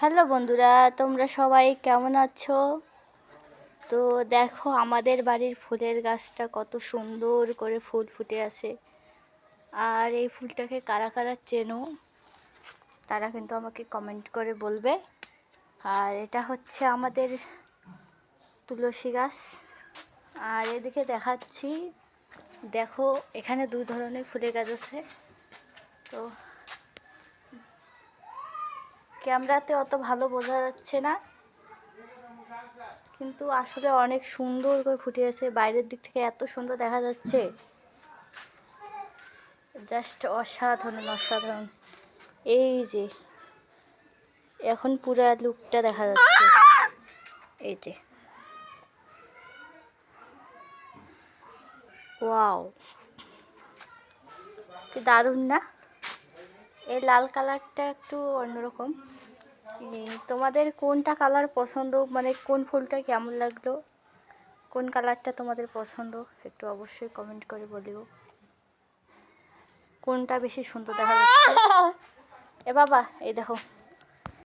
Hello বন্ধুরা, তোমরা সবাই কেমন আছো? তো দেখো আমাদের বাড়ির ফুলের গাছটা কত সুন্দর করে ফুল ফুটে আছে। আর এই ফুলটাকে কারা কারা চেনো তারা কিন্তু আমাকে কমেন্ট করে বলবে। আর এটা হচ্ছে আমাদের তুলসী গাছ। আর এদিকে দেখাচ্ছি, দেখো এখানে দুই ধরনের ফুলের গাছ আছে। তো ক্যামেরাতে অত ভালো বোঝা যাচ্ছে না, কিন্তু আসলে অনেক সুন্দর করে ফুটে আছে। বাইরের দিক থেকে এত সুন্দর দেখা যাচ্ছে, জাস্ট অসাধারণ অসাধারণ। এই যে এখন পুরা লুকটা দেখা যাচ্ছে, এই যে ওয়াও, কি দারুণ না? এই লাল কালারটা একটু অন্যরকম। তোমাদের কোনটা কালার পছন্দ, মানে কোন ফুলটা কেমন লাগলো, কোন কালারটা তোমাদের পছন্দ একটু অবশ্যই কমেন্ট করে বলিও। কোনটা বেশি সুন্দর দেখা যাচ্ছে? এ বাবা, এই দেখো